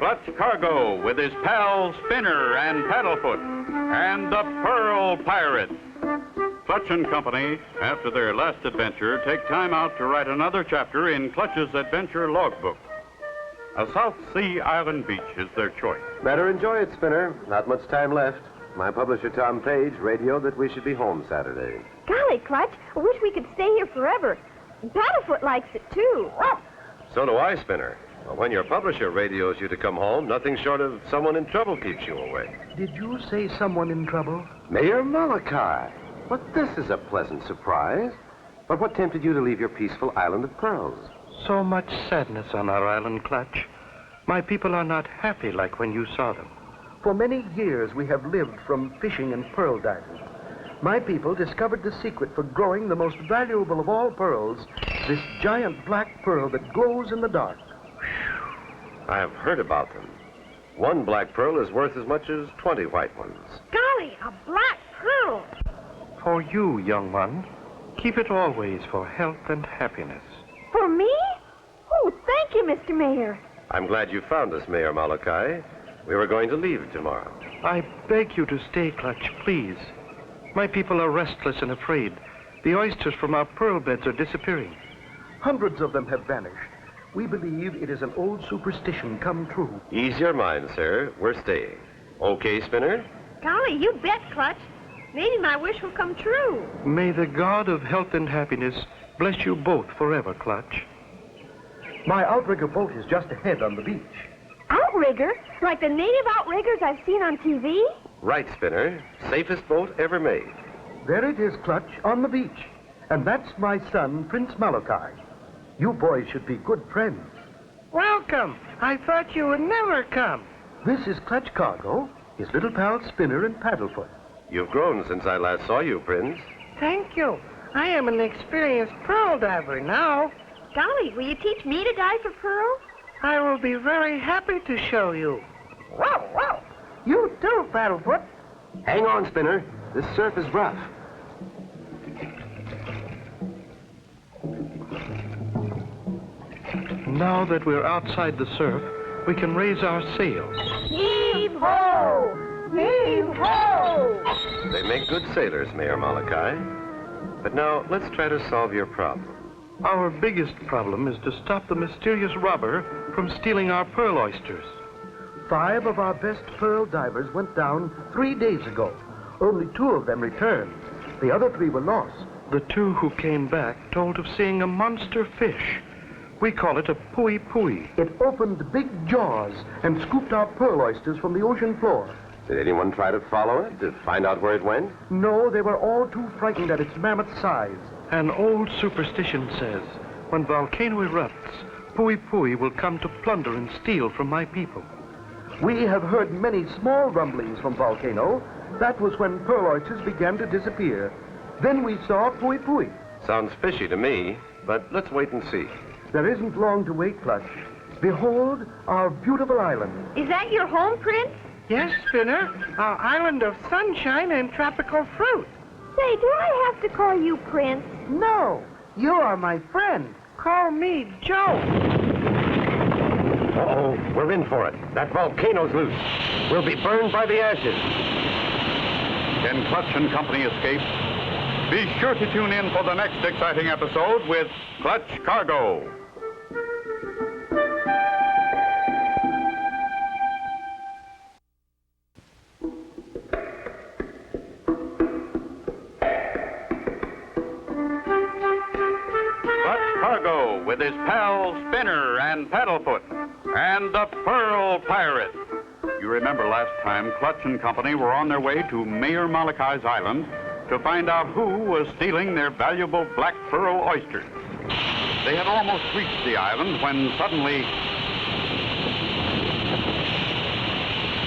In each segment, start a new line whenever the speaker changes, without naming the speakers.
Clutch Cargo with his pals Spinner and Paddlefoot and the Pearl Pirate. Clutch and Company, after their last adventure, take time out to write another chapter in Clutch's adventure logbook. A South Sea island beach is their choice.
Better enjoy it, Spinner. Not much time left. My publisher, Tom Page, radioed that we should be home Saturday.
Golly, Clutch, I wish we could stay here forever. Paddlefoot likes it, too.
So do I, Spinner. Well, when your publisher radios you to come home, nothing short of someone in trouble keeps you away.
Did you say someone in trouble?
Mayor Malachi. But this is a pleasant surprise. But what tempted you to leave your peaceful island of pearls?
So much sadness on our island, Clutch. My people are not happy like when you saw them. For many years, we have lived from fishing and pearl diving. My people discovered the secret for growing the most valuable of all pearls, this giant black pearl that glows in the dark.
I have heard about them. One black pearl is worth as much as 20 white ones.
Golly, a black pearl.
For you, young one, keep it always for health and happiness.
For me? Oh, thank you, Mr. Mayor.
I'm glad you found us, Mayor Malachi. We were going to leave tomorrow.
I beg you to stay, Clutch, please. My people are restless and afraid. The oysters from our pearl beds are disappearing. Hundreds of them have vanished. We believe it is an old superstition come true.
Ease your mind, sir. We're staying. Okay, Spinner?
Golly, you bet, Clutch. Maybe my wish will come true.
May the God of health and happiness bless you both forever, Clutch. My outrigger boat is just ahead on the beach.
Outrigger? Like the native outriggers I've seen on TV?
Right, Spinner. Safest boat ever made.
There it is, Clutch, on the beach. And that's my son, Prince Malachi. You boys should be good friends.
Welcome. I thought you would never come.
This is Clutch Cargo, his little pals Spinner and Paddlefoot.
You've grown since I last saw you, Prince.
Thank you. I am an experienced pearl diver now.
Golly, will you teach me to dive for pearls?
I will be very happy to show you. Wow, wow. You too, Paddlefoot.
Hang on, Spinner. This surf is rough.
Now that we're outside the surf, we can raise our sails.
Heave ho! Heave ho!
They make good sailors, Mayor Malachi. But now, let's try to solve your problem.
Our biggest problem is to stop the mysterious robber from stealing our pearl oysters. 5 of our best pearl divers went down 3 days ago. Only 2 of them returned. The other 3 were lost. The 2 who came back told of seeing a monster fish. We call it a pui-pui. It opened big jaws and scooped out pearl oysters from the ocean floor.
Did anyone try to follow it, to find out where it went?
No, they were all too frightened at its mammoth size. An old superstition says, when volcano erupts, pui-pui will come to plunder and steal from my people. We have heard many small rumblings from volcano. That was when pearl oysters began to disappear. Then we saw pui-pui.
Sounds fishy to me, but let's wait and see.
There isn't long to wait, Clutch. Behold our beautiful island.
Is that your home, Prince?
Yes, Spinner. Our island of sunshine and tropical fruit.
Say, do I have to call you Prince?
No, you are my friend. Call me Joe.
Uh-oh, we're in for it. That volcano's loose. We'll be burned by the ashes.
Can Clutch and Company escape? Be sure to tune in for the next exciting episode with Clutch Cargo. Clutch Cargo with his pals Spinner and Paddlefoot and the Pearl Pirate. You remember last time Clutch and Company were on their way to Mayor Malachi's island to find out who was stealing their valuable black pearl oysters. They had almost reached the island when suddenly...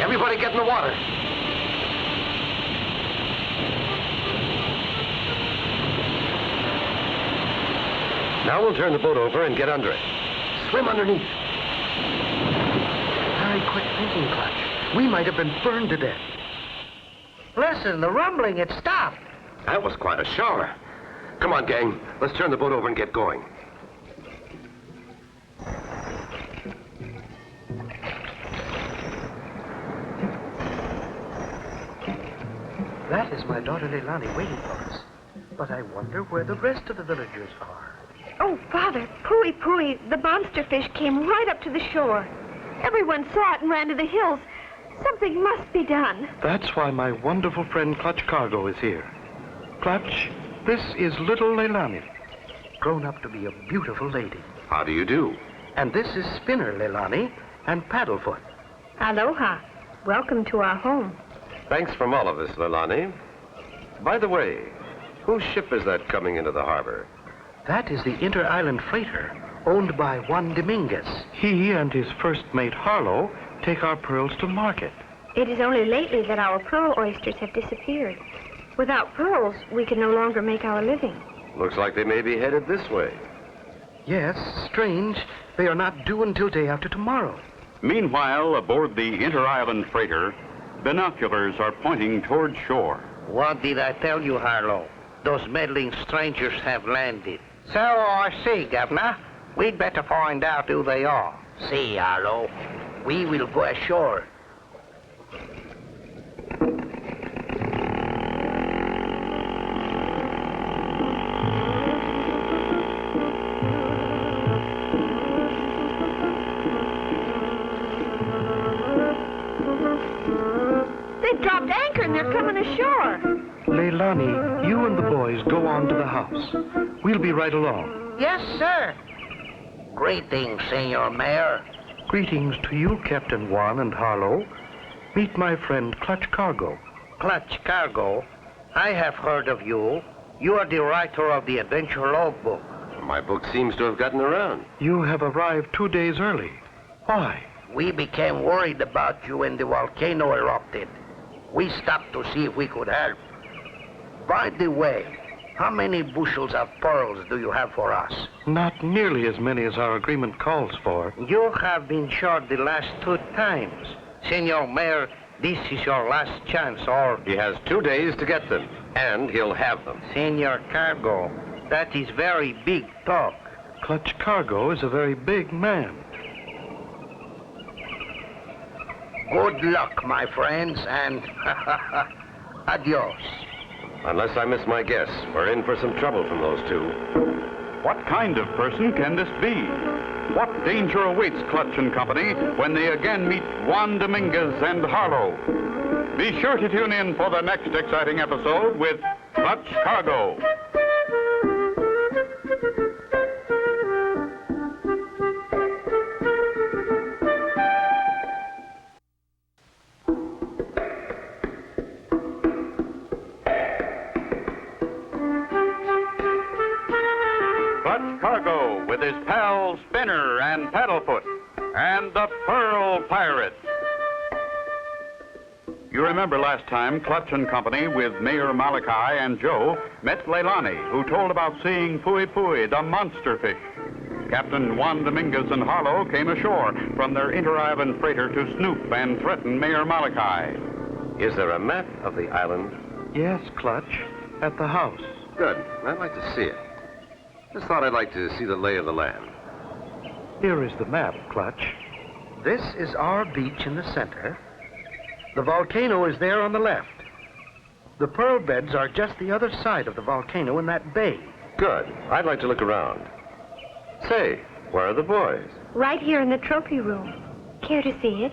Everybody get in the water. Now we'll turn the boat over and get under it. Swim underneath.
Very quick thinking, Clutch. We might have been burned to death.
Listen, the rumbling, it stopped.
That was quite a shower. Come on, gang. Let's turn the boat over and get going.
That is my daughter Leilani waiting for us. But I wonder where the rest of the villagers are.
Oh, Father, Pooey, the monster fish came right up to the shore. Everyone saw it and ran to the hills. Something must be done.
That's why my wonderful friend Clutch Cargo is here. Clutch, this is little Leilani, grown up to be a beautiful lady.
How do you do?
And this is Spinner Leilani and Paddlefoot.
Aloha. Welcome to our home.
Thanks from all of us, Leilani. By the way, whose ship is that coming into the harbor?
That is the inter-island freighter owned by Juan Dominguez. He and his first mate Harlow take our pearls to market.
It is only lately that our pearl oysters have disappeared. Without pearls, we can no longer make our living.
Looks like they may be headed this way.
Yes, strange. They are not due until day after tomorrow.
Meanwhile, aboard the inter-island freighter, binoculars are pointing toward shore.
What did I tell you, Harlow? Those meddling strangers have landed. So I see, Governor. We'd better find out who they are. See, Harlow, we will go ashore.
They've dropped anchor and they're coming ashore.
Leilani, you and the boys go on to the house. We'll be right along.
Yes, sir. Greetings, Senor Mayor.
Greetings to you, Captain Juan and Harlow. Meet my friend Clutch Cargo.
Clutch Cargo, I have heard of you. You are the writer of the Adventure Logbook.
My book seems to have gotten around.
You have arrived 2 days early. Why?
We became worried about you when the volcano erupted. We stopped to see if we could help. By the way, how many bushels of pearls do you have for us?
Not nearly as many as our agreement calls for.
You have been short the last 2 times. Senor Mayor, this is your last chance, or...
He has 2 days to get them, and he'll have them.
Senor Cargo, that is very big talk.
Clutch Cargo is a very big man.
Good luck, my friends, and adios.
Unless I miss my guess, we're in for some trouble from those two.
What kind of person can this be? What danger awaits Clutch and Company when they again meet Juan Dominguez and Harlow? Be sure to tune in for the next exciting episode with Clutch Cargo. Cargo with his pals Spinner and Paddlefoot and the Pearl Pirates. You remember last time Clutch and Company with Mayor Malachi and Joe met Leilani, who told about seeing Pui, the monster fish. Captain Juan Dominguez and Harlow came ashore from their inter-island freighter to snoop and threaten Mayor Malachi.
Is there a map of the island?
Yes, Clutch, at the house.
Good. I'd like to see it. Just thought I'd like to see the lay of the land.
Here is the map, Clutch. This is our beach in the center. The volcano is there on the left. The pearl beds are just the other side of the volcano in that bay.
Good. I'd like to look around. Say, where are the boys?
Right here in the trophy room. Care to see it?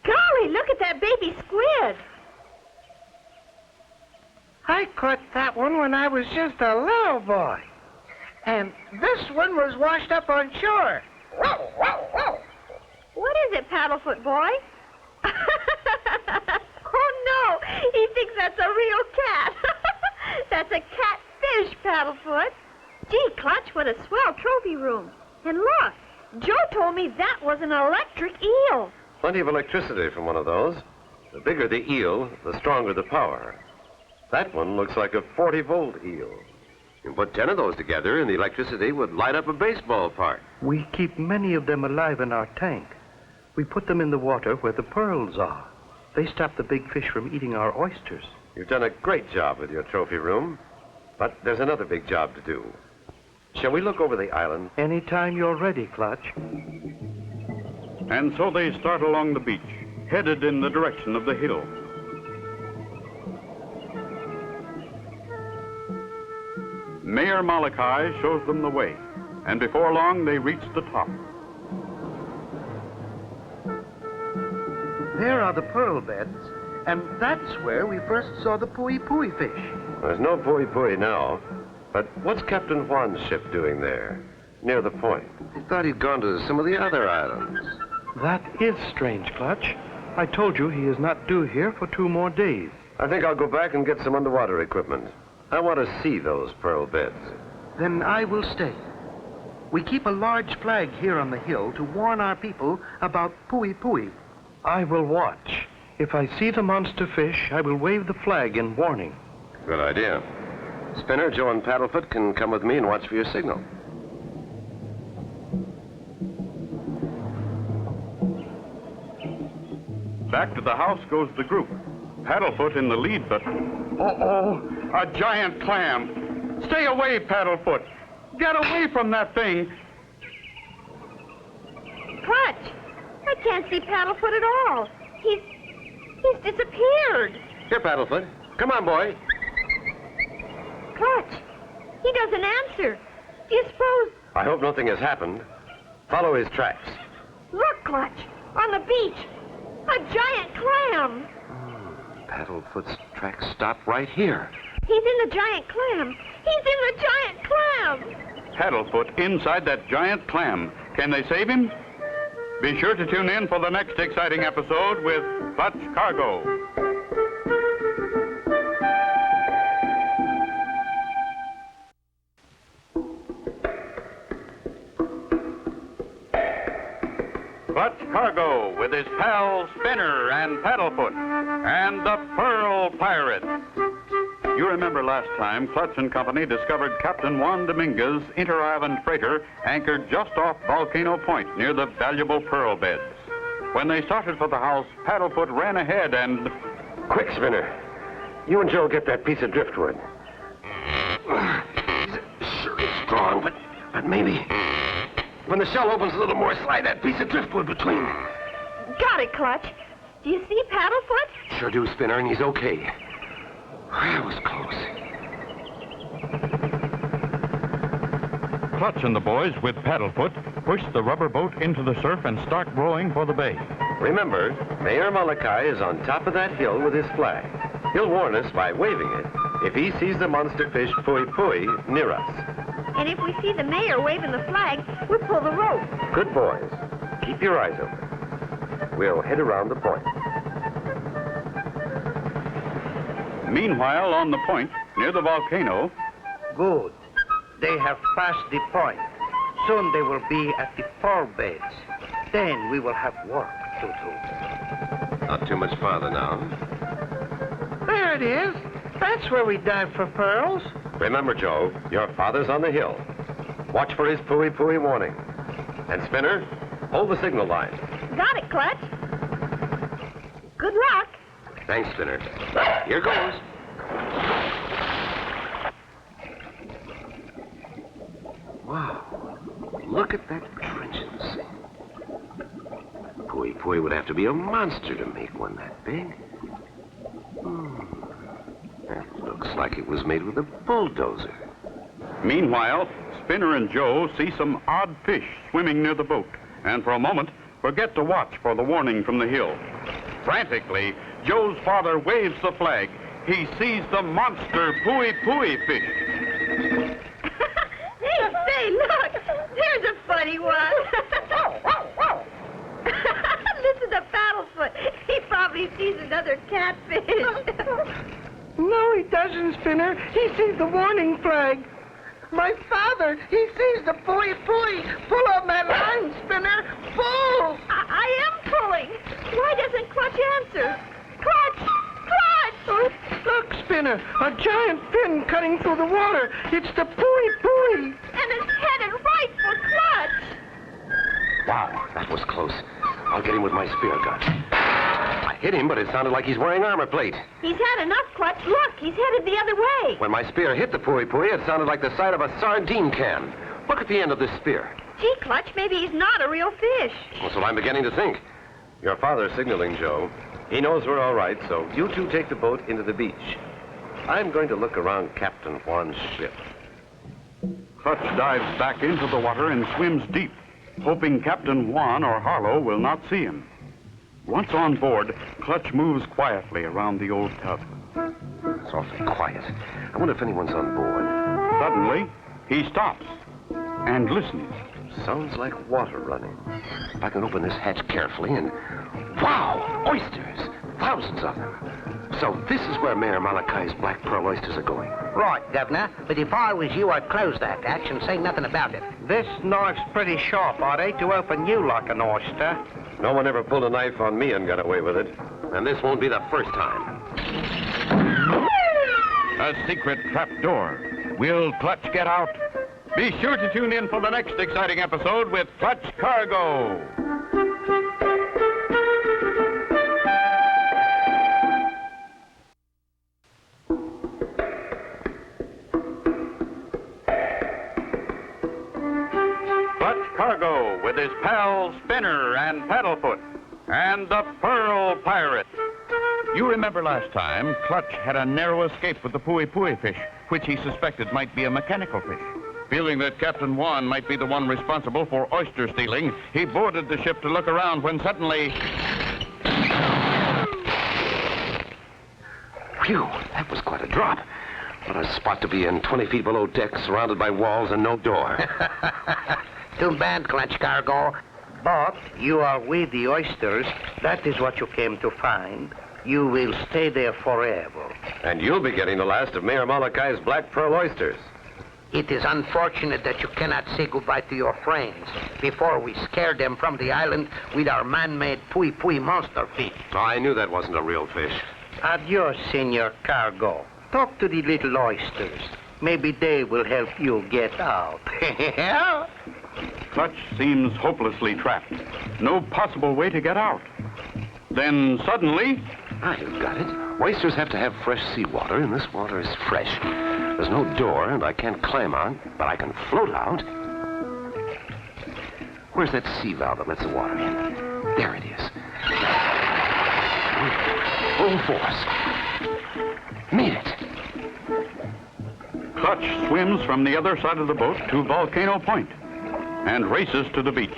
Golly, look at that baby squid.
I caught that one when I was just a little boy. And this one was washed up on shore. Whoa, whoa, whoa.
What is it, Paddlefoot boy? Oh, no. He thinks that's a real cat. That's a catfish, Paddlefoot. Gee, Clutch, what a swell trophy room. And look, Joe told me that was an electric eel.
Plenty of electricity from one of those. The bigger the eel, the stronger the power. That one looks like a 40-volt eel. You put 10 of those together, and the electricity would light up a baseball park.
We keep many of them alive in our tank. We put them in the water where the pearls are. They stop the big fish from eating our oysters.
You've done a great job with your trophy room, but there's another big job to do. Shall we look over the island?
Anytime you're ready, Clutch.
And so they start along the beach, headed in the direction of the hill. Mayor Malachi shows them the way, and before long they reach the top.
There are the pearl beds, and that's where we first saw the pui fish.
There's no pui now. But what's Captain Juan's ship doing there, near the point? I thought he'd gone to some of the other islands.
That is strange, Clutch. I told you he is not due here for 2 more days.
I think I'll go back and get some underwater equipment. I want to see those pearl beds.
Then I will stay. We keep a large flag here on the hill to warn our people about pui. I will watch. If I see the monster fish, I will wave the flag in warning.
Good idea. Spinner, Joe, and Paddlefoot can come with me and watch for your signal.
Back to the house goes the group. Paddlefoot in the lead, but... Uh-oh, a giant clam. Stay away, Paddlefoot. Get away from that thing.
Clutch, I can't see Paddlefoot at all. He's disappeared.
Here, Paddlefoot. Come on, boy.
Clutch, he doesn't answer. Do you suppose...
I hope nothing has happened. Follow his tracks.
Look, Clutch, on the beach. A giant clam.
Paddlefoot's tracks stop right here.
He's in the giant clam. He's in the giant clam.
Paddlefoot inside that giant clam. Can they save him? Be sure to tune in for the next exciting episode with Clutch Cargo. Clutch Cargo with his pals Spinner and Paddlefoot and the Pearl Pirate. You remember last time Clutch and Company discovered Captain Juan Dominguez's inter-island freighter anchored just off Volcano Point near the valuable pearl beds. When they started for the house, Paddlefoot ran ahead and...
Quick, Spinner. You and Joe get that piece of driftwood. Sure it's strong, but maybe... When the shell opens a little more, slide that piece of driftwood between.
Got it, Clutch. Do you see Paddlefoot?
Sure do, Spinner, and he's okay. That was close.
Clutch and the boys with Paddlefoot push the rubber boat into the surf and start rowing for the bay.
Remember, Mayor Malachi is on top of that hill with his flag. He'll warn us by waving it if he sees the monster fish pui near us.
And if we see the mayor waving the flag, we'll pull the rope.
Good boys. Keep your eyes open. We'll head around the point.
Meanwhile, on the point, near the volcano...
Good. They have passed the point. Soon they will be at the pearl beds. Then we will have work to do.
Not too much farther now.
There it is. That's where we dive for pearls.
Remember, Joe, your father's on the hill. Watch for his pui warning. And Spinner, hold the signal line.
Got it, Clutch. Good luck.
Thanks, Spinner. Here goes. Wow. Look at that trenchance. Pui would have to be a monster to make one that big. That looks like it was made with a bulldozer.
Meanwhile, Spinner and Joe see some odd fish swimming near the boat, and for a moment forget to watch for the warning from the hill. Frantically, Joe's father waves the flag. He sees the monster pui fish.
Hey, look! There's a funny one. Listen to Paddlefoot. He probably sees another catfish.
No, he doesn't, Spinner. He sees the warning flag. My father, he sees the pui. Pull on that line, Spinner. Pull!
I am pulling. Why doesn't Clutch answer? Clutch!
Oh, look, Spinner. A giant fin cutting through the water. It's the pui.
And it's headed right for Clutch.
Wow, that was close. I'll get him with my spear gun. I hit him, but it sounded like he's wearing armor plate.
He's had enough, Clutch. Look, he's headed the other way.
When my spear hit the pui, it sounded like the side of a sardine can. Look at the end of this spear.
Gee, Clutch, maybe he's not a real fish.
That's what I'm beginning to think. Your father's signaling, Joe. He knows we're all right, so you two take the boat into the beach. I'm going to look around Captain Juan's ship.
Clutch dives back into the water and swims deep, hoping Captain Juan or Harlow will not see him. Once on board, Clutch moves quietly around the old tub.
It's awfully quiet. I wonder if anyone's on board.
Suddenly, he stops and listens.
Sounds like water running. If I can open this hatch carefully and... Wow! Oysters! Thousands of them. So this is where Mayor Malachi's black pearl oysters are going.
Right, Governor. But if I was you, I'd close that hatch and say nothing about it. This knife's pretty sharp. I'd hate to open you like an oyster.
No one ever pulled a knife on me and got away with it. And this won't be the first time.
A secret trap door. Will Clutch get out? Be sure to tune in for the next exciting episode with Clutch Cargo. Clutch Cargo with his pal Spinner and Paddlefoot and the Pearl Pirate. You remember last time, Clutch had a narrow escape with the pui fish, which he suspected might be a mechanical fish. Feeling that Captain Juan might be the one responsible for oyster stealing, he boarded the ship to look around when suddenly...
Phew, that was quite a drop. What a spot to be in, 20 feet below deck, surrounded by walls and no door.
Too bad, Clutch Cargo. But you are with the oysters. That is what you came to find. You will stay there forever.
And you'll be getting the last of Mayor Malachi's black pearl oysters.
It is unfortunate that you cannot say goodbye to your friends before we scare them from the island with our man-made pui monster fish.
Oh, I knew that wasn't a real fish.
Adios, Senor Cargo. Talk to the little oysters. Maybe they will help you get out.
Clutch seems hopelessly trapped. No possible way to get out. Then suddenly...
I've got it. Oysters have to have fresh seawater, and this water is fresh. There's no door, and I can't climb out, but I can float out. Where's that sea valve that lets the water in? There it is. Full force. Made it.
Clutch swims from the other side of the boat to Volcano Point and races to the beach.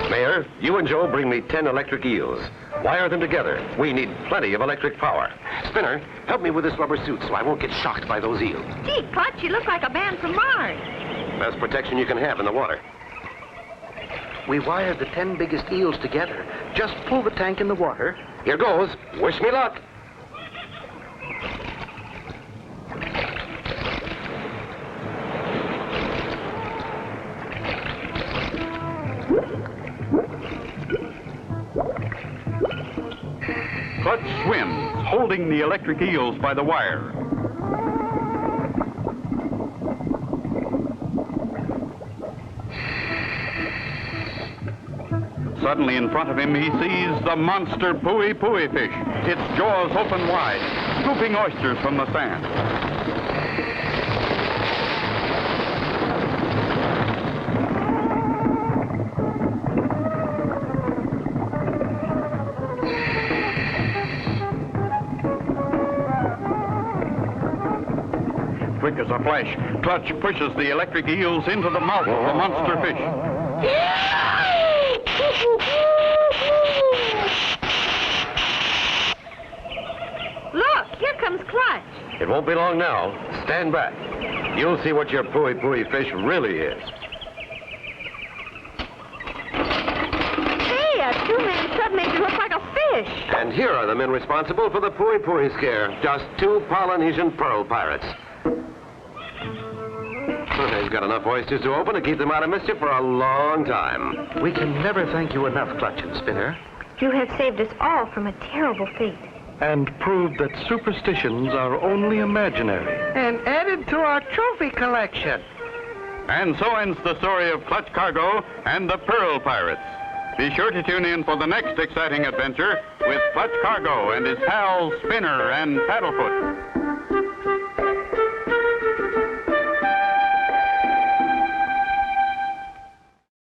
Mayor, you and Joe bring me 10 electric eels. Wire them together. We need plenty of electric power. Spinner, help me with this rubber suit so I won't get shocked by those eels.
Gee, Clutch, you look like a man from Mars.
Best protection you can have in the water.
We wired the 10 biggest eels together. Just pull the tank in the water.
Here goes. Wish me luck.
Clutch swims, holding the electric eels by the wire. Suddenly in front of him, he sees the monster pui fish, its jaws open wide, scooping oysters from the sand. Quick as a flash, Clutch pushes the electric eels into the mouth of the monster fish.
Look, here comes Clutch.
It won't be long now. Stand back. You'll see what your pui fish really is.
Hey, a two-man sub makes it look like a fish.
And here are the men responsible for the pui scare. Just 2 Polynesian pearl pirates. They've got enough oysters to open to keep them out of mischief for a long time.
We can never thank you enough, Clutch and Spinner.
You have saved us all from a terrible fate.
And proved that superstitions are only imaginary.
And added to our trophy collection.
And so ends the story of Clutch Cargo and the Pearl Pirates. Be sure to tune in for the next exciting adventure with Clutch Cargo and his pals Spinner and Paddlefoot.